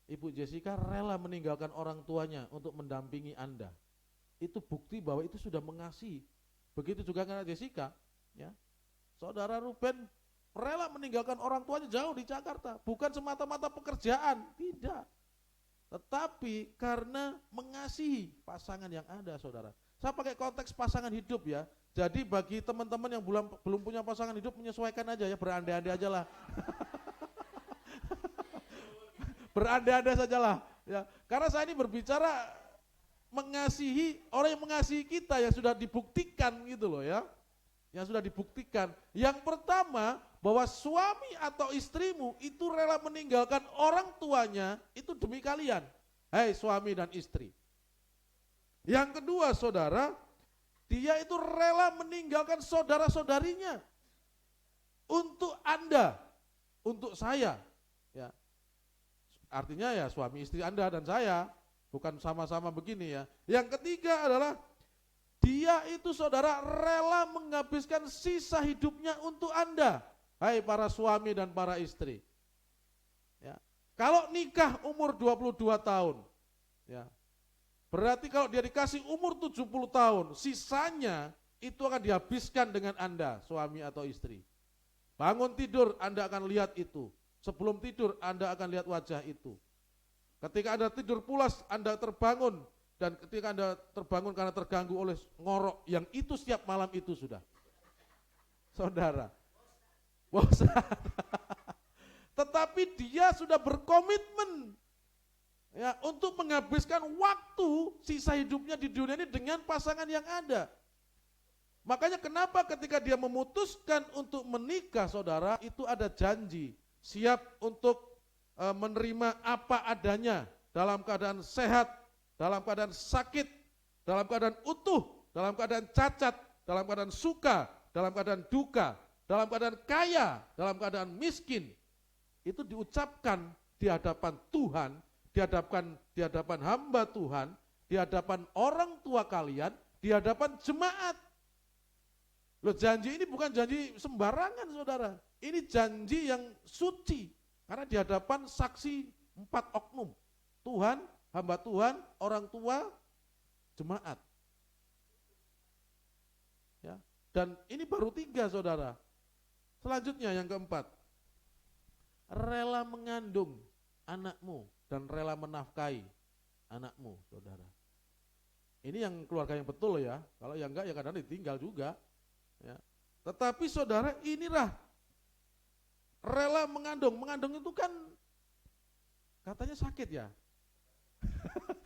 Ibu Jessica rela meninggalkan orang tuanya untuk mendampingi Anda. Itu bukti bahwa itu sudah mengasihi. Begitu juga dengan Jessica, ya. Saudara Ruben rela meninggalkan orang tuanya jauh di Jakarta, bukan semata-mata pekerjaan, tidak. Tetapi karena mengasihi pasangan yang ada, saudara. Saya pakai konteks pasangan hidup ya. Jadi bagi teman-teman yang belum punya pasangan hidup, menyesuaikan aja ya, berandai-andai aja lah. Berandai-andai sajalah ya. Karena saya ini berbicara mengasihi orang yang mengasihi kita, yang sudah dibuktikan gitu loh ya. Yang sudah dibuktikan. Yang pertama, bahwa suami atau istrimu itu rela meninggalkan orang tuanya itu demi kalian. Hei suami dan istri. Yang kedua, saudara, dia itu rela meninggalkan saudara-saudarinya untuk Anda, untuk saya ya. Artinya ya suami istri Anda dan saya, bukan sama-sama begini ya. Yang ketiga adalah dia itu, saudara, rela menghabiskan sisa hidupnya untuk Anda. Hai para suami dan para istri. Ya. Kalau nikah umur 22 tahun, ya. Berarti kalau dia dikasih umur 70 tahun, sisanya itu akan dihabiskan dengan Anda, suami atau istri. Bangun tidur Anda akan lihat itu. Sebelum tidur Anda akan lihat wajah itu. Ketika Anda tidur pulas Anda terbangun, dan ketika Anda terbangun karena terganggu oleh ngorok yang itu setiap malam itu sudah. saudara? Bosan. Tetapi dia sudah berkomitmen ya untuk menghabiskan waktu sisa hidupnya di dunia ini dengan pasangan yang ada. Makanya kenapa ketika dia memutuskan untuk menikah, saudara, itu ada janji, siap untuk menerima apa adanya, dalam keadaan sehat, dalam keadaan sakit, dalam keadaan utuh, dalam keadaan cacat, dalam keadaan suka, dalam keadaan duka, dalam keadaan kaya, dalam keadaan miskin. Itu diucapkan di hadapan Tuhan, di hadapan hamba Tuhan, di hadapan orang tua kalian, di hadapan jemaat. Loh, janji ini bukan janji sembarangan, saudara. Ini janji yang suci, karena di hadapan saksi 4 oknum. Tuhan, hamba Tuhan, orang tua, jemaat. Ya. Dan ini baru 3, saudara. Selanjutnya yang keempat, rela mengandung anakmu dan rela menafkahi anakmu, saudara. Ini yang keluarga yang betul ya. Kalau yang enggak ya kadang ditinggal juga. Ya. Tetapi saudara, inilah rela mengandung. Mengandung itu kan katanya sakit ya.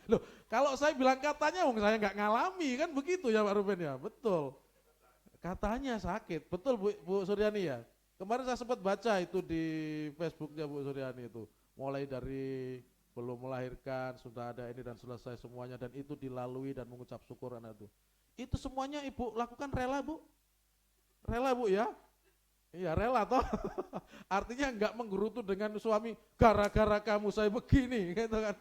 Loh, kalau saya bilang katanya, saya nggak ngalami kan begitu ya Pak Ruben ya. Betul. Katanya sakit, betul Bu Suryani ya. Kemarin saya sempat baca itu di Facebooknya Bu Suryani itu. Mulai dari belum melahirkan, sudah ada ini dan selesai semuanya, dan itu dilalui dan mengucap syukur anak itu. Itu semuanya Ibu lakukan rela, Bu? Rela, Bu ya? Iya, rela toh. Artinya enggak menggerutu dengan suami, gara-gara kamu saya begini, gitu kan.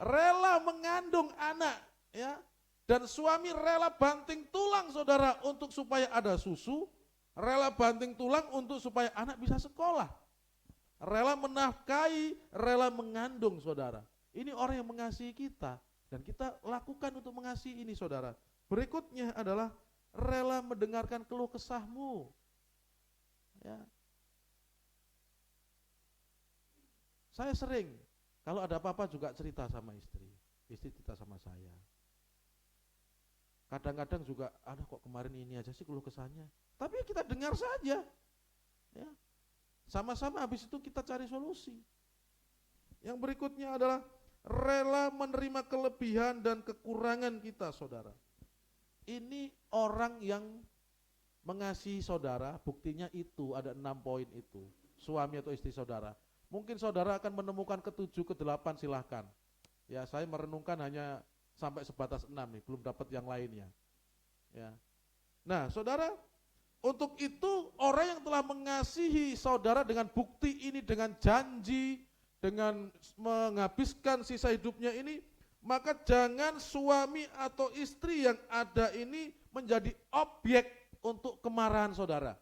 Rela mengandung anak, ya. Dan suami rela banting tulang, saudara, untuk supaya ada susu, rela banting tulang untuk supaya anak bisa sekolah. Rela menafkahi, rela mengandung, saudara. Ini orang yang mengasihi kita, dan kita lakukan untuk mengasihi ini, saudara. Berikutnya adalah rela mendengarkan keluh kesahmu. Ya. Saya sering, kalau ada apa-apa juga cerita sama istri cerita sama saya. Kadang-kadang juga, aduh kok kemarin ini aja sih keluh kesahnya. Tapi kita dengar saja. Ya. Sama-sama habis itu kita cari solusi. Yang berikutnya adalah rela menerima kelebihan dan kekurangan kita, saudara. Ini orang yang mengasihi saudara, buktinya itu ada 6 poin itu. Suami atau istri saudara. Mungkin saudara akan menemukan ke-7, ke-8, silahkan. Ya, saya merenungkan hanya sampai sebatas 6 nih, belum dapat yang lainnya. Ya. Nah, saudara, untuk itu orang yang telah mengasihi saudara dengan bukti ini, dengan janji, dengan menghabiskan sisa hidupnya ini, maka jangan suami atau istri yang ada ini menjadi objek untuk kemarahan saudara.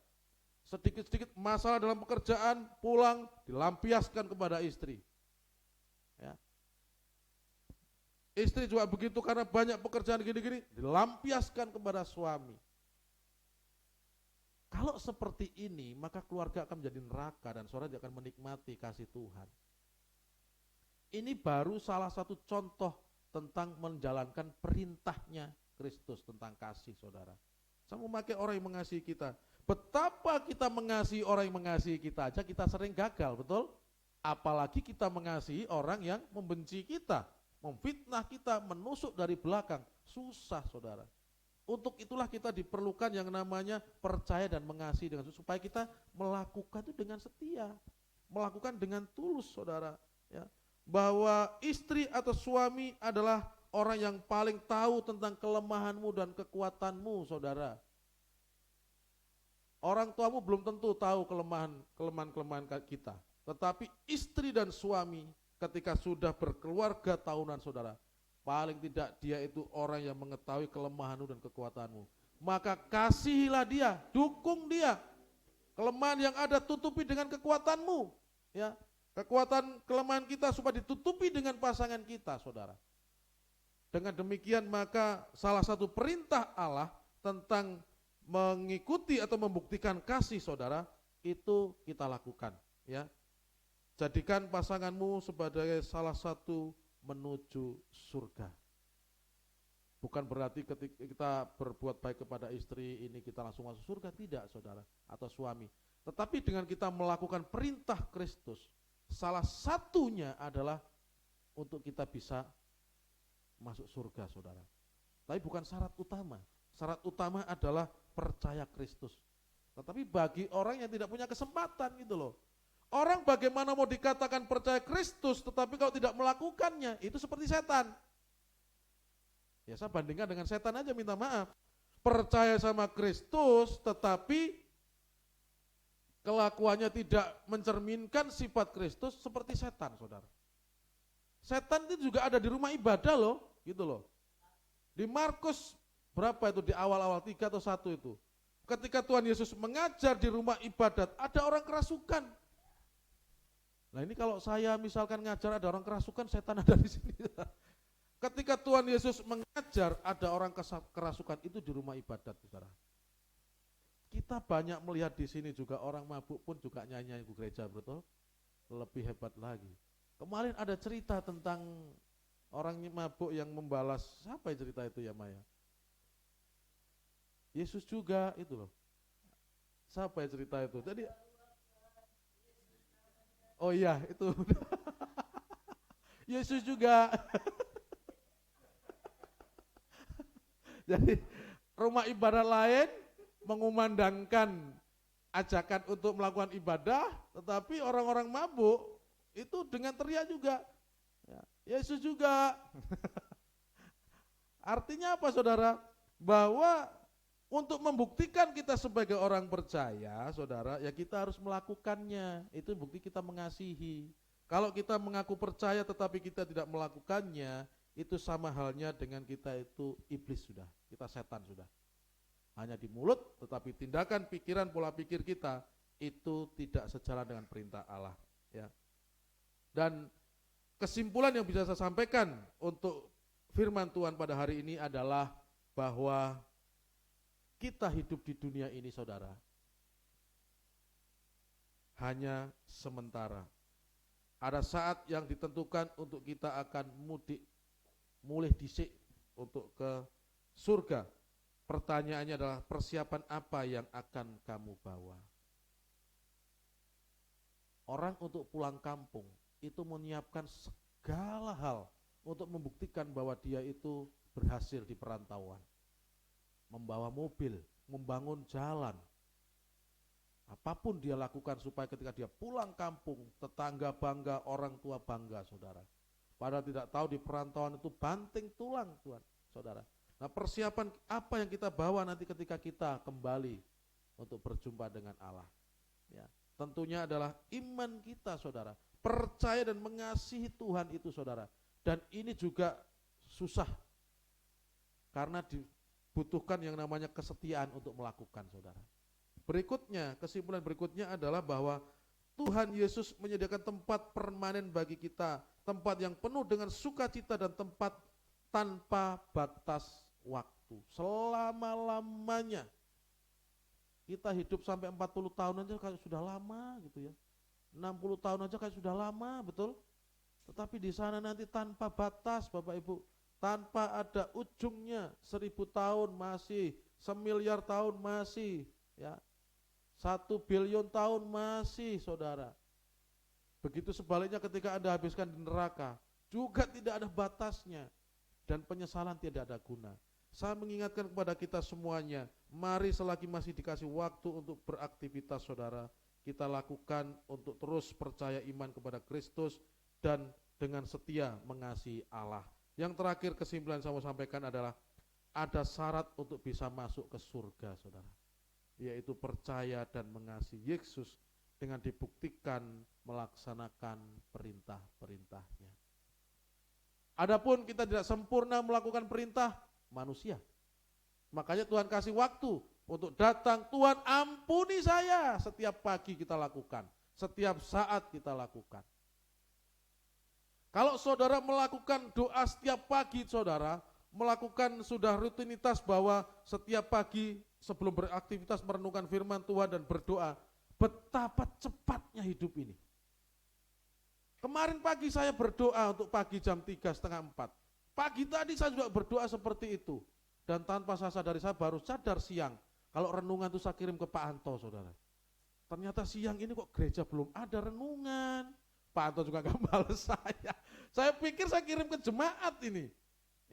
Sedikit-sedikit masalah dalam pekerjaan, pulang dilampiaskan kepada istri. Ya. Istri juga begitu, karena banyak pekerjaan gini-gini, dilampiaskan kepada suami. Kalau seperti ini, maka keluarga akan menjadi neraka dan saudara tidak akan menikmati kasih Tuhan. Ini baru salah satu contoh tentang menjalankan perintahnya Kristus tentang kasih, saudara. Saya memakai orang yang mengasihi kita. Betapa kita mengasihi orang yang mengasihi kita aja kita sering gagal, betul? Apalagi kita mengasihi orang yang membenci kita, memfitnah kita, menusuk dari belakang. Susah, saudara. Untuk itulah kita diperlukan yang namanya percaya dan mengasihi dengan supaya kita melakukan itu dengan setia, melakukan dengan tulus, saudara. Ya. Bahwa istri atau suami adalah orang yang paling tahu tentang kelemahanmu dan kekuatanmu, saudara. Orang tuamu belum tentu tahu kelemahan kita, tetapi istri dan suami ketika sudah berkeluarga tahunan, saudara, paling tidak dia itu orang yang mengetahui kelemahanmu dan kekuatanmu. Maka kasihilah dia, dukung dia. Kelemahan yang ada tutupi dengan kekuatanmu. Ya, kekuatan kelemahan kita supaya ditutupi dengan pasangan kita, saudara. Dengan demikian maka salah satu perintah Allah tentang mengikuti atau membuktikan kasih, saudara, itu kita lakukan. Ya, jadikan pasanganmu sebagai salah satu menuju surga. Bukan berarti ketika kita berbuat baik kepada istri ini kita langsung masuk surga, tidak saudara, atau suami. Tetapi dengan kita melakukan perintah Kristus, salah satunya adalah untuk kita bisa masuk surga saudara. Tapi bukan syarat utama. Syarat utama adalah percaya Kristus. Tetapi bagi orang yang tidak punya kesempatan gitu loh. Orang bagaimana mau dikatakan percaya Kristus tetapi kalau tidak melakukannya, itu seperti setan. Ya saya bandingkan dengan setan aja, minta maaf. Percaya sama Kristus tetapi kelakuannya tidak mencerminkan sifat Kristus, seperti setan saudara. Setan itu juga ada di rumah ibadah loh, gitu loh. Di Markus berapa itu, di awal-awal 3 atau 1 itu. Ketika Tuhan Yesus mengajar di rumah ibadat, ada orang kerasukan. Nah ini kalau saya misalkan ngajar ada orang kerasukan, setan ada di sini. Ketika Tuhan Yesus mengajar ada orang kerasukan, itu di rumah ibadat saudara. Kita banyak melihat di sini juga orang mabuk pun juga nyanyi ke gereja, betul? Lebih hebat lagi. Kemarin ada cerita tentang orang mabuk yang membalas, siapa yang cerita itu ya Maya? Yesus juga itu loh. Siapa yang cerita itu? Jadi oh iya itu. Yesus juga. Jadi rumah ibadah lain mengumandangkan ajakan untuk melakukan ibadah, tetapi orang-orang mabuk itu dengan teriak juga. Ya, Yesus juga. Artinya apa saudara? Bahwa untuk membuktikan kita sebagai orang percaya, saudara, ya kita harus melakukannya. Itu bukti kita mengasihi. Kalau kita mengaku percaya tetapi kita tidak melakukannya, itu sama halnya dengan kita itu iblis sudah, kita setan sudah. Hanya di mulut, tetapi tindakan, pikiran, pola pikir kita itu tidak sejalan dengan perintah Allah. Ya. Dan kesimpulan yang bisa saya sampaikan untuk firman Tuhan pada hari ini adalah bahwa kita hidup di dunia ini saudara, hanya sementara. Ada saat yang ditentukan untuk kita akan mudik, mulai disik untuk ke surga. Pertanyaannya adalah persiapan apa yang akan kamu bawa? Orang untuk pulang kampung itu menyiapkan segala hal untuk membuktikan bahwa dia itu berhasil di perantauan. Membawa mobil, membangun jalan. Apapun dia lakukan supaya ketika dia pulang kampung, tetangga bangga, orang tua bangga, saudara. Padahal tidak tahu di perantauan itu banting tulang, Tuhan, saudara. Nah persiapan apa yang kita bawa nanti ketika kita kembali untuk berjumpa dengan Allah? Ya, tentunya adalah iman kita, saudara. Percaya dan mengasihi Tuhan itu, saudara. Dan ini juga susah karena dibutuhkan yang namanya kesetiaan untuk melakukan, saudara. Berikutnya, kesimpulan berikutnya adalah bahwa Tuhan Yesus menyediakan tempat permanen bagi kita, tempat yang penuh dengan sukacita dan tempat tanpa batas waktu, selama-lamanya. Kita hidup sampai 40 tahun aja kayak sudah lama gitu ya. 60 tahun aja kayak sudah lama, betul? Tetapi di sana nanti tanpa batas Bapak Ibu, tanpa ada ujungnya. 1000 tahun masih, 1.000.000.000 tahun masih, ya. 1 billion tahun masih, saudara. Begitu sebaliknya ketika Anda habiskan di neraka, juga tidak ada batasnya. Dan penyesalan tidak ada guna. Saya mengingatkan kepada kita semuanya, mari selagi masih dikasih waktu untuk beraktivitas, saudara, kita lakukan untuk terus percaya iman kepada Kristus dan dengan setia mengasihi Allah. Yang terakhir kesimpulan saya mau sampaikan adalah ada syarat untuk bisa masuk ke surga, saudara, yaitu percaya dan mengasihi Yesus dengan dibuktikan melaksanakan perintah-perintahnya. Adapun kita tidak sempurna melakukan perintah manusia, makanya Tuhan kasih waktu untuk datang. Tuhan ampuni saya, setiap pagi kita lakukan, setiap saat kita lakukan. Kalau saudara melakukan doa setiap pagi, saudara melakukan sudah rutinitas bahwa setiap pagi sebelum beraktivitas merenungkan firman Tuhan dan berdoa, betapa cepatnya hidup ini. Kemarin pagi saya berdoa untuk pagi jam 3:30, 4. Pagi tadi saya juga berdoa seperti itu. Dan tanpa saya sadari, saya baru sadar siang. Kalau renungan itu saya kirim ke Pak Anto, saudara. Ternyata siang ini kok gereja belum ada renungan. Pak Anto juga gak balas saya. Saya pikir saya kirim ke jemaat ini.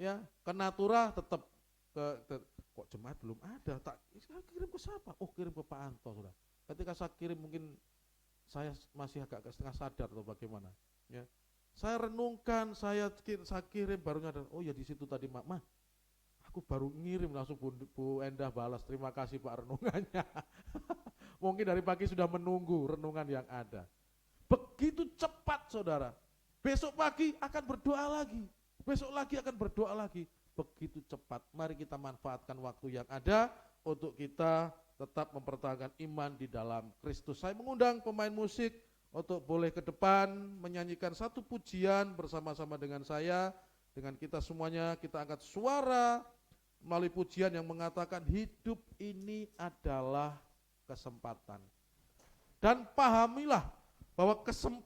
Ya, ke Natura tetap kok jemaat belum ada. Saya kirim ke siapa? Oh, kirim ke Pak Anto, saudara. Ketika saya kirim mungkin saya masih agak setengah sadar atau bagaimana. Ya. Saya renungkan, saya kirim baru nyadar, oh ya di situ tadi Mama, aku baru ngirim langsung Bu Endah balas, terima kasih Pak renungannya. Mungkin dari pagi sudah menunggu renungan yang ada. Begitu cepat saudara, besok pagi akan berdoa lagi, besok lagi akan berdoa lagi. Begitu cepat, mari kita manfaatkan waktu yang ada untuk kita tetap mempertahankan iman di dalam Kristus. Saya mengundang pemain musik untuk boleh ke depan menyanyikan satu pujian bersama-sama dengan saya, dengan kita semuanya. Kita angkat suara melalui pujian yang mengatakan hidup ini adalah kesempatan. Dan pahamilah bahwa kesempatan